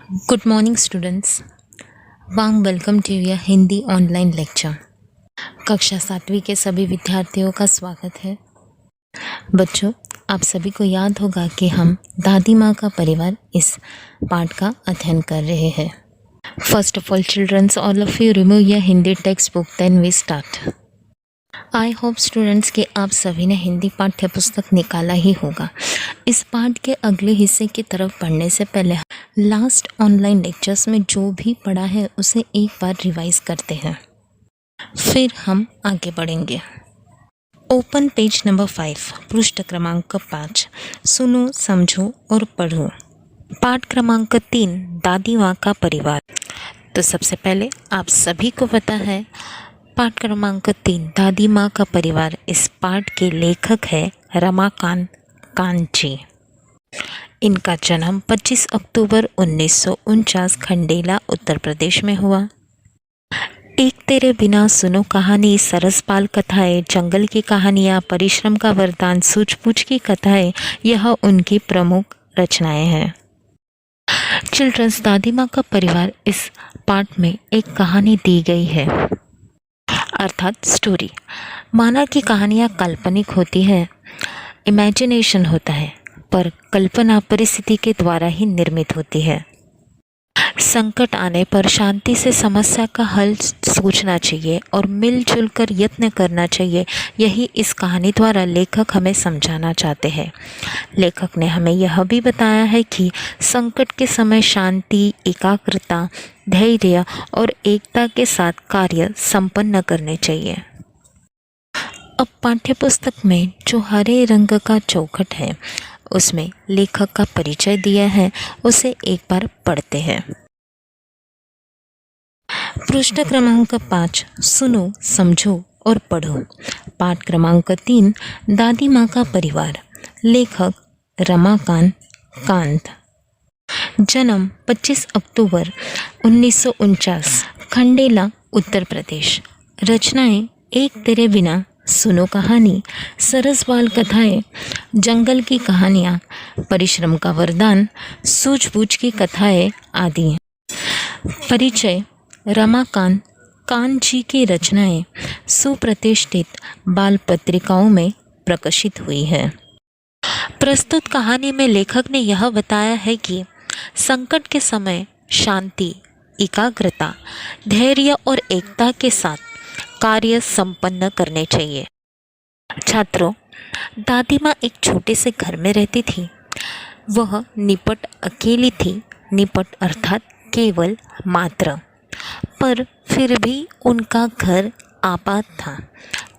Good morning students. Warm welcome to your Hindi online lecture. कक्षा 7वीं के सभी विद्यार्थियों का स्वागत है। बच्चों, आप सभी को याद होगा कि हम दादी माँ का परिवार इस पाठ का अध्ययन कर रहे हैं। First of all childrens, all of you remove your Hindi text book, then we start. I hope students कि आप सभी ने हिंदी पाठ्य पुस्तक निकाला ही होगा। इस पाठ के अगले हिस्से की तरफ पढ़ने से पहले लास्ट ऑनलाइन लेक्चर्स में जो भी पढ़ा है उसे एक बार रिवाइज करते हैं, फिर हम आगे बढ़ेंगे। ओपन पेज नंबर 5, पृष्ठ क्रमांक 5, सुनो, समझो और पढ़ो। पाठ क्रमांक 3, दादी माँ का परिवार। तो सबसे पहले आप सभी को पता है पाठ क्रमांक 3, दादी माँ का परिवार, इस पाठ के लेखक है रमाकांत जी। इनका जन्म 25 अक्टूबर 1949 खंडेला उत्तर प्रदेश में हुआ। एक तेरे बिना, सुनो कहानी, सरसपाल कथाएं, जंगल की कहानियाँ, परिश्रम का वरदान, सूझबूझ की कथाएं, यह उनकी प्रमुख रचनाएं हैं। चिल्ड्रंस, दादी माँ का परिवार इस पाठ में एक कहानी दी गई है, अर्थात स्टोरी। माना कि कहानियाँ काल्पनिक होती है, इमेजिनेशन होता है, पर कल्पना परिस्थिति के द्वारा ही निर्मित होती है। संकट आने पर शांति से समस्या का हल सोचना चाहिए और मिलजुल कर यत्न करना चाहिए। यही इस कहानी द्वारा लेखक हमें समझाना चाहते हैं। लेखक ने हमें यह भी बताया है कि संकट के समय शांति, एकाग्रता, धैर्य और एकता के साथ कार्य संपन्न करने चाहिए। अब पाठ्यपुस्तक में जो हरे रंग का चौखट है उसमें लेखक का परिचय दिया है, उसे एक बार पढ़ते हैं। पृष्ठ क्रमांक 5, सुनो, समझो और पढ़ो। पाठ क्रमांक 3, दादी माँ का परिवार, लेखक रमाकांत। जन्म 25 अक्टूबर 1949 खंडेला उत्तर प्रदेश। रचनाएं एक तेरे बिना, सुनो कहानी, सरसबाल कथाएं, जंगल की कहानियाँ, परिश्रम का वरदान, सूझबूझ की कथाएं आदि। परिचय: रमाकांत जी की रचनाएं सुप्रतिष्ठित बाल पत्रिकाओं में प्रकाशित हुई है। प्रस्तुत कहानी में लेखक ने यह बताया है कि संकट के समय शांति, एकाग्रता, धैर्य और एकता के साथ कार्य संपन्न करने चाहिए। छात्रों, दादी माँ एक छोटे से घर में रहती थी। वह निपट अकेली थी। निपट अर्थात केवल, मात्र, पर फिर भी उनका घर आबाद था।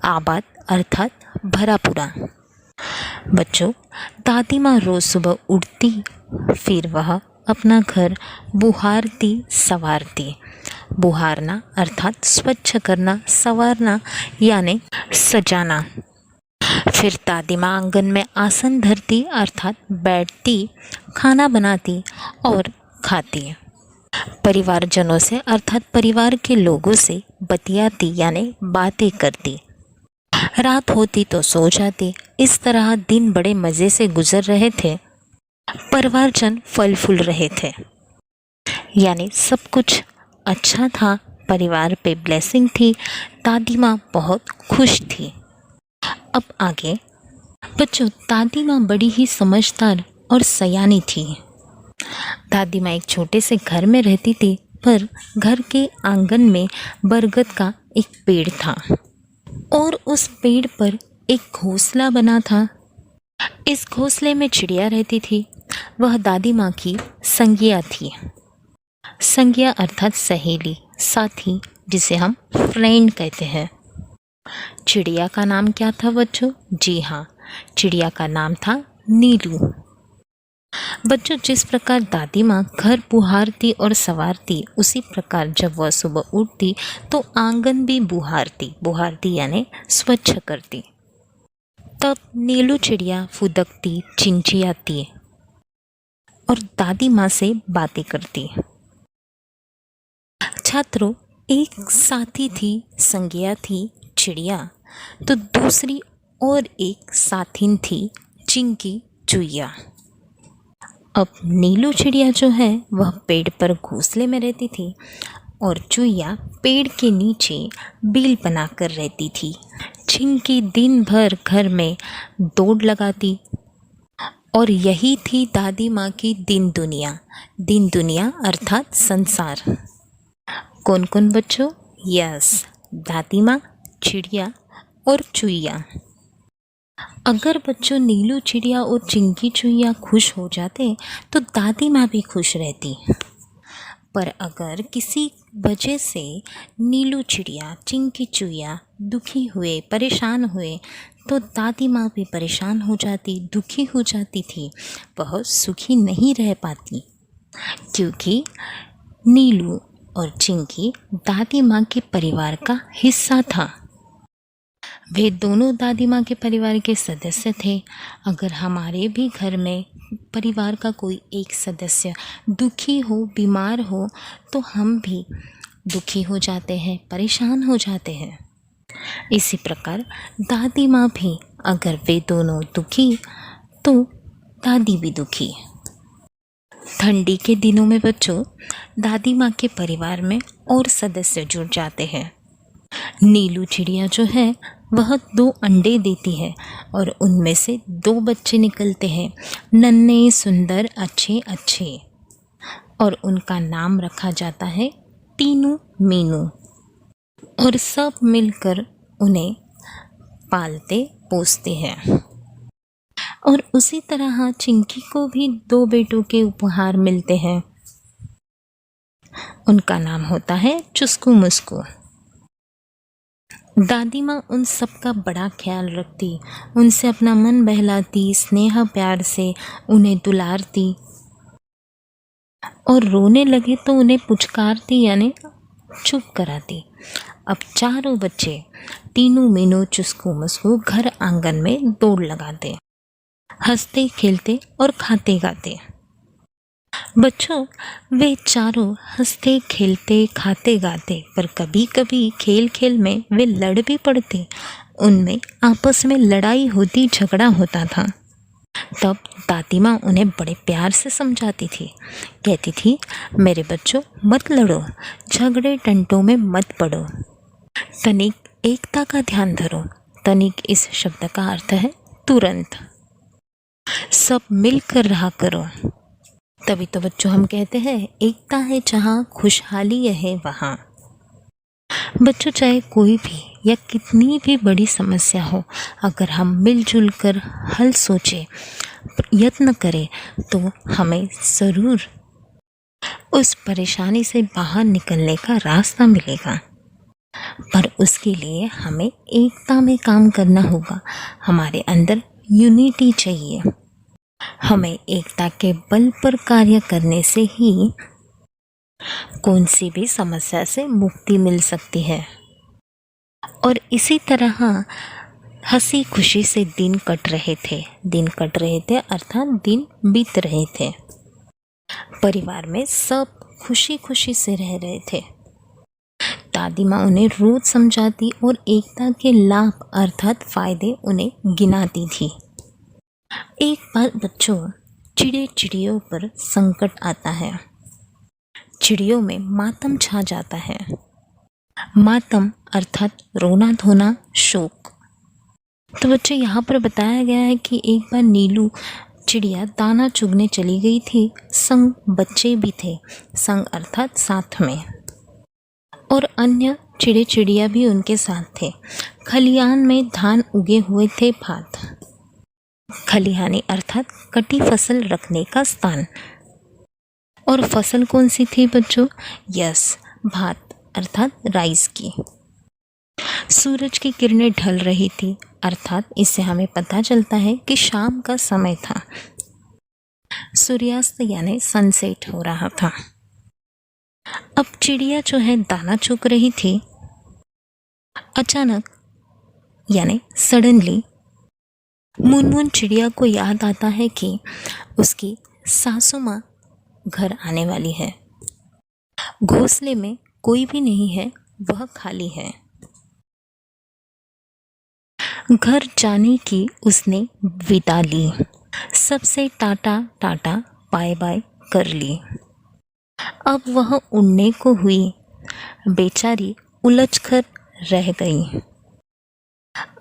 आबाद अर्थात भरा पूरा। बच्चों, दादी माँ रोज सुबह उठती, फिर वह अपना घर बुहारती संवारती। बुहारना अर्थात स्वच्छ करना, संवारना यानी सजाना। फिर दादी माँ आंगन में आसन धरती अर्थात बैठती, खाना बनाती और खाती। परिवारजनों से अर्थात परिवार के लोगों से बतियाती यानी बातें करती। रात होती तो सो जाती। इस तरह दिन बड़े मज़े से गुजर रहे थे। परिवारजन फल फूल रहे थे, यानी सब कुछ अच्छा था। परिवार पे ब्लेसिंग थी। दादी माँ बहुत खुश थी। अब आगे बच्चों, दादी माँ बड़ी ही समझदार और सयानी थी। दादी माँ एक छोटे से घर में रहती थी, पर घर के आंगन में बरगद का एक पेड़ था और उस पेड़ पर एक घोंसला बना था। इस घोंसले में चिड़िया रहती थी। वह दादी माँ की संगिया थी। संगिया अर्थात सहेली, साथी, जिसे हम फ्रेंड कहते हैं। चिड़िया का नाम क्या था बच्चों? जी हाँ, चिड़िया का नाम था नीलू। बच्चों, जिस प्रकार दादी माँ घर बुहारती और संवारती, उसी प्रकार जब वह सुबह उठती तो आंगन भी बुहारती यानी स्वच्छ करती। तब नीलू चिड़िया फुदकती, चिंचियाती और दादी माँ से बातें करती। छात्रों, एक साथी थी, संज्ञा थी चिड़िया, तो दूसरी और एक साथिन थी, चिंकी चुईया। अब नीलू चिड़िया जो है वह पेड़ पर घोंसले में रहती थी और चूहिया पेड़ के नीचे बिल बनाकर रहती थी। चिंकी दिन भर घर में दौड़ लगाती और यही थी दादी माँ की दिन दुनिया। दिन दुनिया अर्थात संसार। कौन कौन बच्चों? यस, दादी माँ, चिड़िया और चूहिया। अगर बच्चों नीलू चिड़िया और चिंकी चूहिया खुश हो जाते तो दादी माँ भी खुश रहती। पर अगर किसी वजह से नीलू चिड़िया, चिंकी चूहिया दुखी हुए, परेशान हुए तो दादी माँ भी परेशान हो जाती, दुखी हो जाती थी। वह सुखी नहीं रह पाती क्योंकि नीलू और चिंकी दादी माँ के परिवार का हिस्सा था। वे दोनों दादी माँ के परिवार के सदस्य थे। अगर हमारे भी घर में परिवार का कोई एक सदस्य दुखी हो, बीमार हो तो हम भी दुखी हो जाते हैं, परेशान हो जाते हैं। इसी प्रकार दादी माँ भी, अगर वे दोनों दुखी तो दादी भी दुखी। ठंडी के दिनों में बच्चों दादी माँ के परिवार में और सदस्य जुड़ जाते हैं। नीलू चिड़िया जो है वह 2 अंडे देती है और उनमें से 2 बच्चे निकलते हैं, नन्हे सुंदर अच्छे अच्छे, और उनका नाम रखा जाता है टीनू मीनू। और सब मिलकर उन्हें पालते पोसते हैं। और उसी तरह चिंकी को भी 2 बेटों के उपहार मिलते हैं। उनका नाम होता है चुस्कू मुस्कू। दादी माँ उन सब का बड़ा ख्याल रखती, उनसे अपना मन बहलाती, स्नेह प्यार से उन्हें दुलारती, और रोने लगे तो उन्हें पुचकारती यानी चुप कराती। अब चारों बच्चे टीनू मीनू चुस्कू मुस्कू घर आंगन में दौड़ लगाते, हंसते खेलते और खाते गाते। बच्चों वे चारों हंसते खेलते खाते गाते, पर कभी कभी खेल खेल में वे लड़ भी पड़ते। उनमें आपस में लड़ाई होती, झगड़ा होता था। तब दादी माँ उन्हें बड़े प्यार से समझाती थी, कहती थी, मेरे बच्चों मत लड़ो, झगड़े टंटों में मत पड़ो, तनिक एकता का ध्यान धरो। तनिक इस शब्द का अर्थ है तुरंत। सब मिलकर रहा करो। तभी तो बच्चों हम कहते हैं एकता है जहाँ खुशहाली है वहाँ। बच्चों चाहे कोई भी या कितनी भी बड़ी समस्या हो, अगर हम मिलजुल कर हल सोचें, यत्न करें तो हमें ज़रूर उस परेशानी से बाहर निकलने का रास्ता मिलेगा। पर उसके लिए हमें एकता में काम करना होगा। हमारे अंदर यूनिटी चाहिए। हमें एकता के बल पर कार्य करने से ही कौन सी भी समस्या से मुक्ति मिल सकती है। और इसी तरह हंसी खुशी से दिन कट रहे थे अर्थात दिन बीत रहे थे। परिवार में सब खुशी खुशी से रह रहे थे। दादी माँ उन्हें रोज समझाती और एकता के लाभ अर्थात फायदे उन्हें गिनाती थी। एक बार बच्चों चिड़ियों पर संकट आता है। चिड़ियों में मातम छा जाता है। मातम अर्थात रोना धोना, शोक। तो बच्चों यहाँ पर बताया गया है कि एक बार नीलू चिड़िया दाना चुगने चली गई थी, संग बच्चे भी थे, संग अर्थात साथ में, और अन्य चिड़िया भी उनके साथ थे। खलिहान में धान उगे हुए थे, भात। खलिहानी अर्थात कटी फसल रखने का स्थान। और फसल कौन सी थी बच्चों? यस, भात अर्थात राइस की। सूरज की किरणें ढल रही थी, अर्थात इससे हमें पता चलता है कि शाम का समय था। सूर्यास्त यानी सनसेट हो रहा था। अब चिड़िया जो है दाना चुग रही थी। अचानक यानी सडनली मुनमुन चिड़िया को याद आता है कि उसकी सासू माँ घर आने वाली है। घोंसले में कोई भी नहीं है, वह खाली है। घर जाने की उसने विदा ली। सबसे टाटा टाटा बाय बाय कर ली। अब वह उड़ने को हुई, बेचारी उलझकर रह गई।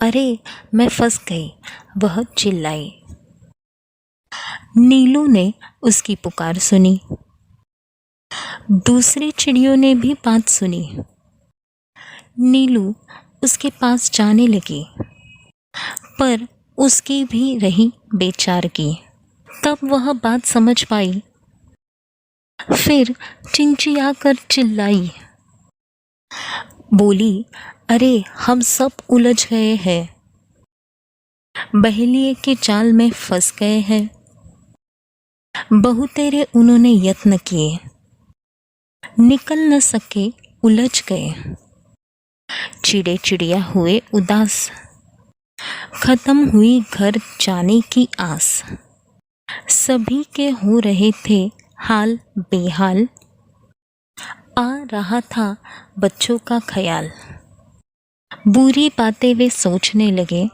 अरे मैं फंस गई, वह चिल्लाई। नीलू ने उसकी पुकार सुनी। दूसरी चिड़ियों ने भी बात सुनी। नीलू उसके पास जाने लगी, पर उसकी भी रही बेचारगी। तब वह बात समझ पाई, फिर चिंचियाकर चिल्लाई, बोली, अरे हम सब उलझ गए हैं, बहेलिए के जाल में फंस गए हैं। बहुतेरे उन्होंने यत्न किए, निकल न सके, उलझ गए। चिड़े चिड़िया हुए उदास, खत्म हुई घर जाने की आस। सभी के हो रहे थे हाल बेहाल, आ रहा था बच्चों का ख्याल। बुरी बातें वे सोचने लगे,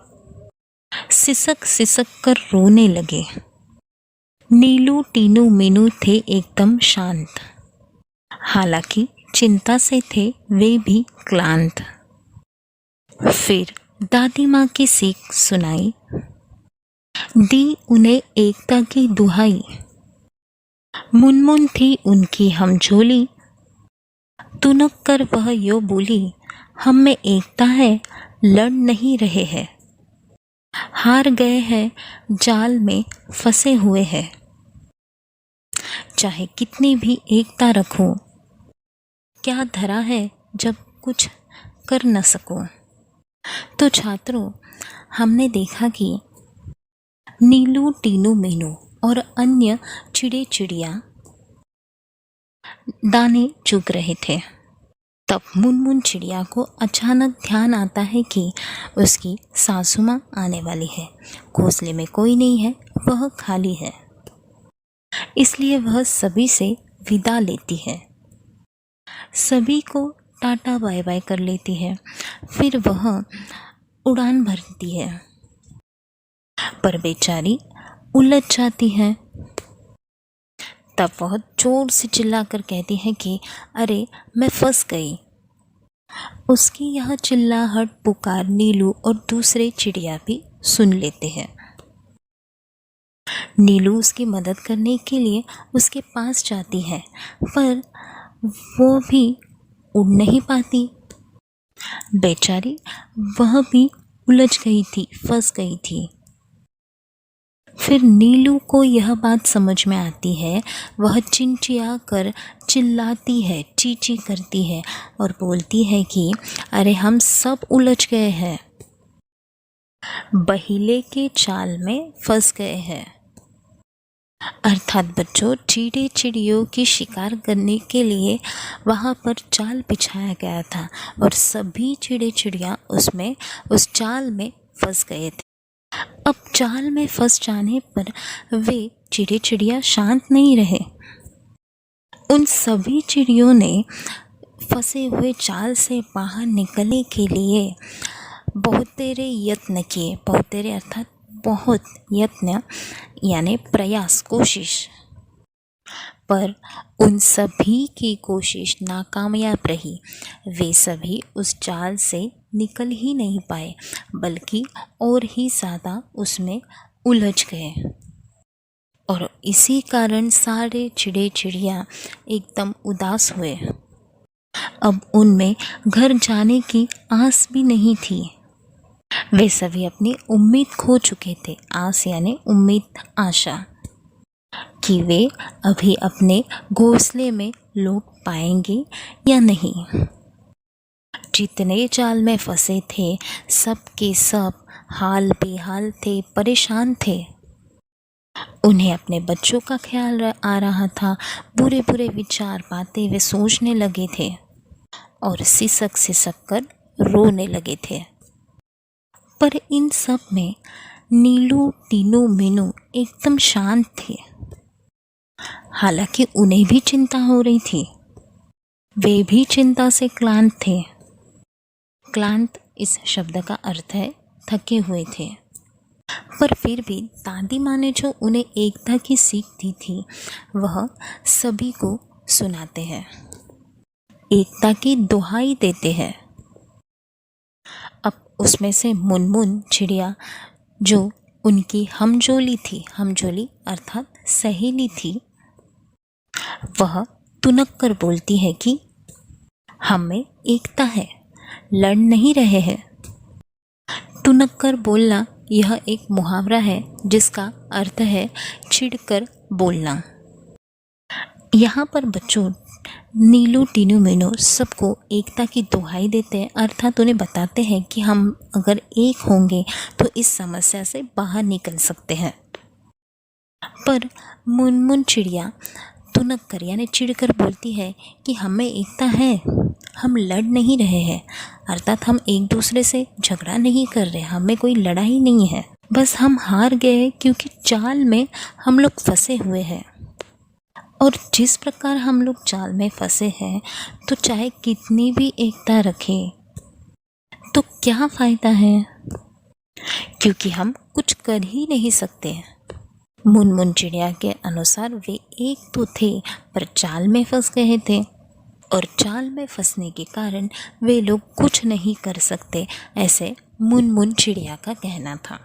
सिसक सिसक कर रोने लगे। नीलू टीनू मीनू थे एकदम शांत, हालांकि चिंता से थे वे भी क्लांत। फिर दादी माँ की सीख सुनाई, दी उन्हें एकता की दुहाई। मुनमुन थी उनकी हम झोली, तुनक कर वह यो बोली, हम में एकता है, लड़ नहीं रहे हैं। हार गए हैं, जाल में फंसे हुए हैं। चाहे कितनी भी एकता रखो, क्या धरा है जब कुछ कर न सको। तो छात्रों, हमने देखा कि नीलू टीनू मीनू और अन्य चिड़े चिड़िया दाने चुग रहे थे। तब मुनमुन चिड़िया को अचानक ध्यान आता है कि उसकी सासू माँ आने वाली है। घोंसले में कोई नहीं है, वह खाली है। इसलिए वह सभी से विदा लेती है, सभी को टाटा बाय बाय कर लेती है। फिर वह उड़ान भरती है, पर बेचारी उलझ जाती है। तब वह जोर से चिल्लाकर कहती है कि अरे मैं फंस गई। उसकी यह चिल्लाहट पुकार नीलू और दूसरे चिड़िया भी सुन लेते हैं। नीलू उसकी मदद करने के लिए उसके पास जाती है, पर वो भी उड़ नहीं पाती। बेचारी वह भी उलझ गई थी, फंस गई थी। फिर नीलू को यह बात समझ में आती है, वह चिंचिया कर चिल्लाती है, चींची करती है और बोलती है कि अरे हम सब उलझ गए हैं, बहीले के जाल में फंस गए हैं। अर्थात बच्चों, चिड़े चिड़ियों की शिकार करने के लिए वहाँ पर जाल बिछाया गया था और सभी चिड़े चिड़िया उसमें उस जाल में फंस गए थे। अब जाल में फंस जाने पर वे चिड़े चिड़िया शांत नहीं रहे। उन सभी चिड़ियों ने फंसे हुए जाल से बाहर निकलने के लिए बहुतेरे यत्न किए। बहुतेरे अर्थात बहुत यत्न यानी प्रयास, कोशिश। पर उन सभी की कोशिश नाकामयाब रही। वे सभी उस जाल से निकल ही नहीं पाए, बल्कि और ही ज़्यादा उसमें उलझ गए। और इसी कारण सारे चिड़े चिड़िया एकदम उदास हुए। अब उनमें घर जाने की आस भी नहीं थी। वे सभी अपनी उम्मीद खो चुके थे। आस यानी उम्मीद, आशा कि वे अभी अपने घोंसले में लौट पाएंगे या नहीं। जितने जाल में फंसे थे, सब के सब हाल बेहाल थे, परेशान थे। उन्हें अपने बच्चों का ख्याल आ रहा था। बुरे बुरे विचार, बातें वे सोचने लगे थे और सिसक सिसक कर रोने लगे थे। पर इन सब में नीलू टीनू मीनू एकदम शांत थे। हालांकि उन्हें भी चिंता हो रही थी। वे भी चिंता से क्लांत थे। क्लांत इस शब्द का अर्थ है थके हुए थे। पर फिर भी दादी माँ ने जो उन्हें एकता की सीख दी थी वह सभी को सुनाते हैं, एकता की दुहाई देते हैं। अब उसमें से मुनमुन चिड़िया जो उनकी हमजोली थी, हमजोली अर्थात सहेली थी, वह तुनक कर बोलती है कि हम में एकता है, लड़ नहीं रहे हैं। तुनक कर बोलना यह एक मुहावरा है जिसका अर्थ है चिढ़कर बोलना। यहाँ पर बच्चों नीलू टीनू मीनू सबको एकता की दुहाई देते हैं, अर्थात उन्हें बताते हैं कि हम अगर एक होंगे तो इस समस्या से बाहर निकल सकते हैं। पर मुनमुन चिड़िया तुनक कर यानी चिढ़कर बोलती है कि हमें एकता है, हम लड़ नहीं रहे हैं, अर्थात हम एक दूसरे से झगड़ा नहीं कर रहे, हमें कोई लड़ाई नहीं है, बस हम हार गए क्योंकि जाल में हम लोग फंसे हुए हैं। और जिस प्रकार हम लोग जाल में फंसे हैं तो चाहे कितनी भी एकता रखें तो क्या फ़ायदा है, क्योंकि हम कुछ कर ही नहीं सकते। मुनमुन चिड़िया के अनुसार वे एक तो थे पर जाल में फंस गए थे और जाल में फंसने के कारण वे लोग कुछ नहीं कर सकते, ऐसे मुनमुन चिड़िया का कहना था।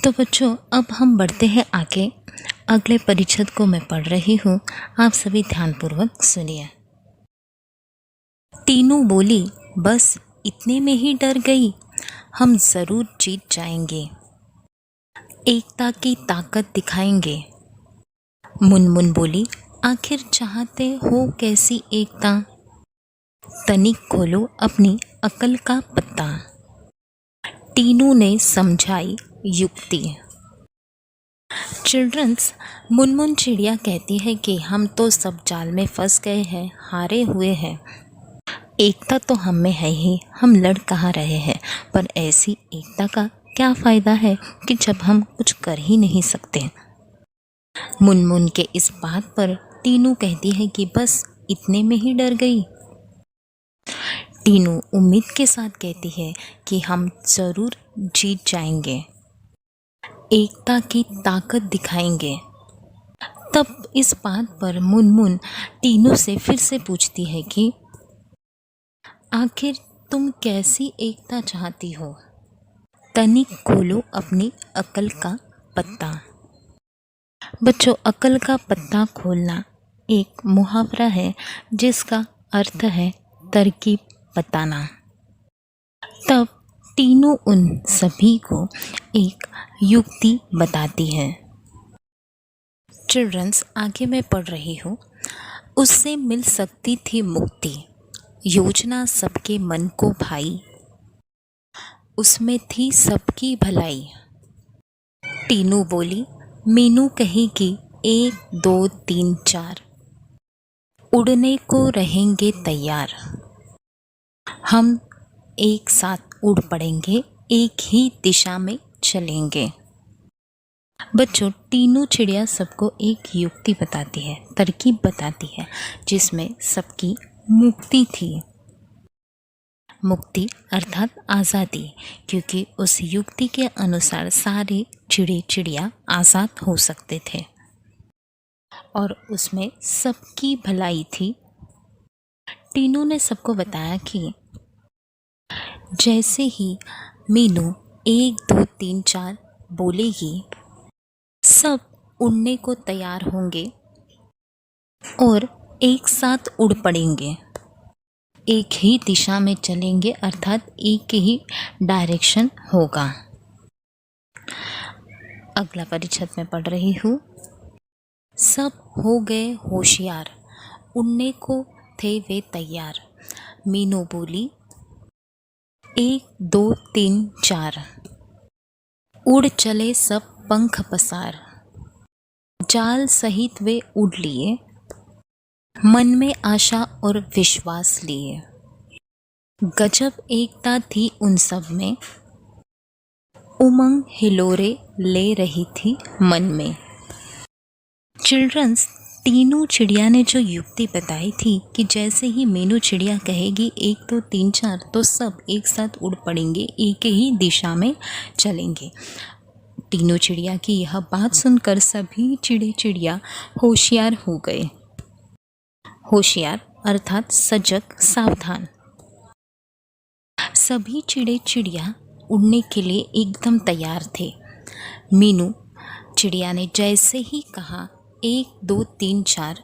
तो बच्चों अब हम बढ़ते हैं आगे। अगले परिच्छेद को मैं पढ़ रही हूँ, आप सभी ध्यानपूर्वक सुनिए। टीनू बोली, बस इतने में ही डर गई, हम ज़रूर जीत जाएंगे, एकता की ताकत दिखाएंगे। मुनमुन बोली, आखिर चाहते हो कैसी एकता, तनिक खोलो अपनी अकल का पत्ता। टीनू ने समझाई युक्ति। चिल्ड्रंस, मुनमुन चिड़िया कहती है कि हम तो सब जाल में फंस गए हैं, हारे हुए हैं, एकता तो हम में है ही, हम लड़ कहाँ रहे हैं, पर ऐसी एकता का क्या फ़ायदा है कि जब हम कुछ कर ही नहीं सकते। मुनमुन के इस बात पर टीनू कहती है कि बस इतने में ही डर गई। टीनू उम्मीद के साथ कहती है कि हम ज़रूर जीत जाएंगे, एकता की ताकत दिखाएंगे। तब इस बात पर मुनमुन टीनू से फिर से पूछती है कि आखिर तुम कैसी एकता चाहती हो, तनिक खोलो अपनी अकल का पत्ता। बच्चों, अकल का पत्ता खोलना एक मुहावरा है जिसका अर्थ है तरकीब बताना। तब टीनू उन सभी को एक युक्ति बताती है। चिल्ड्रंस, आगे मैं पढ़ रही हूँ। उससे मिल सकती थी मुक्ति, योजना सबके मन को भाई, उसमें थी सबकी भलाई। टीनू बोली, मीनू कहेगी 1 2 3 4, उड़ने को रहेंगे तैयार, हम एक साथ उड़ पड़ेंगे, एक ही दिशा में चलेंगे। बच्चों, टीनू चिड़िया सबको एक युक्ति बताती है, तरकीब बताती है, जिसमें सबकी मुक्ति थी। मुक्ति अर्थात आज़ादी, क्योंकि उस युक्ति के अनुसार सारे चिड़े चिड़िया आज़ाद हो सकते थे और उसमें सबकी भलाई थी। टीनू ने सबको बताया कि जैसे ही मीनू 1 2 3 4 बोलेगी, सब उड़ने को तैयार होंगे और एक साथ उड़ पड़ेंगे, एक ही दिशा में चलेंगे, अर्थात एक ही डायरेक्शन होगा। अगला परिच्छेद में पढ़ रही हूँ। सब हो गए होशियार, उड़ने को थे वे तैयार, मीनू बोली 1 2 3 4, उड़ चले सब पंख पसार, जाल सहित वे उड़ लिए, मन में आशा और विश्वास लिए। गजब एकता थी उन सब में, उमंग हिलोरे ले रही थी मन में। चिल्ड्रंस, तीनों चिड़िया ने जो युक्ति बताई थी कि जैसे ही मीनू चिड़िया कहेगी 1 2 3 4 तो सब एक साथ उड़ पड़ेंगे, एक ही दिशा में चलेंगे। तीनों चिड़िया की यह बात सुनकर सभी चिड़िया होशियार हो गए। होशियार अर्थात सजग, सावधान। सभी चिड़िया उड़ने के लिए एकदम तैयार थे। मीनू चिड़िया ने जैसे ही कहा 1 2 3 4,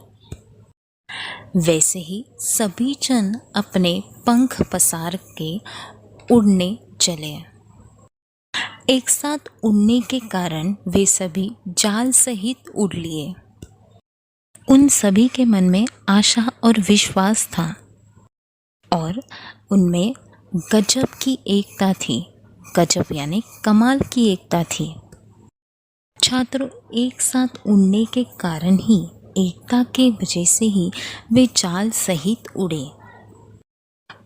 वैसे ही सभी जन अपने पंख पसार के उड़ने चले। एक साथ उड़ने के कारण वे सभी जाल सहित उड़ लिए। उन सभी के मन में आशा और विश्वास था और उनमें गजब की एकता थी। गजब यानी कमाल की एकता थी। छात्रों, एक साथ उड़ने के कारण ही, एकता के वजह से ही वे जाल सहित उड़े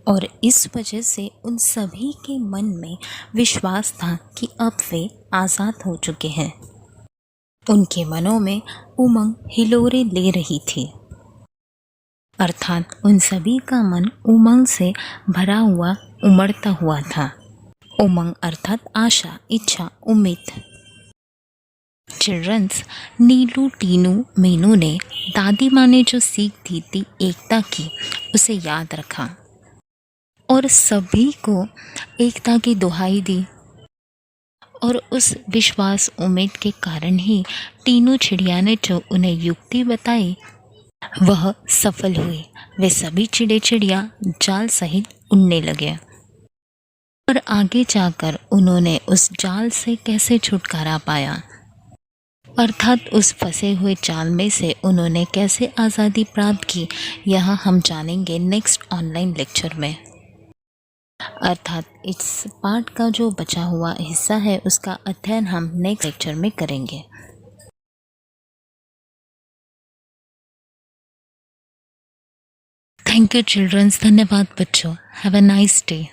और इस वजह से उन सभी के मन में विश्वास था कि अब वे आज़ाद हो चुके हैं। उनके मनों में उमंग हिलोरे ले रही थी, अर्थात उन सभी का मन उमंग से भरा हुआ, उमड़ता हुआ था। उमंग अर्थात आशा, इच्छा, उम्मीद। चिल्ड्रंस, नीलू, टीनू, मीनू ने दादी माँ ने जो सीख दी थी एकता की, उसे याद रखा और सभी को एकता की दुहाई दी और उस विश्वास, उम्मीद के कारण ही तीनों चिड़िया ने जो उन्हें युक्ति बताई वह सफल हुई। वे सभी चिड़िया जाल सहित उड़ने लगे और आगे जाकर उन्होंने उस जाल से कैसे छुटकारा पाया, अर्थात उस फंसे हुए जाल में से उन्होंने कैसे आज़ादी प्राप्त की, यह हम जानेंगे नेक्स्ट ऑनलाइन लेक्चर में। अर्थात इस पाठ का जो बचा हुआ हिस्सा है उसका अध्ययन हम नेक्स्ट लेक्चर में करेंगे। Thank you childrens. धन्यवाद बच्चों। Have a nice day.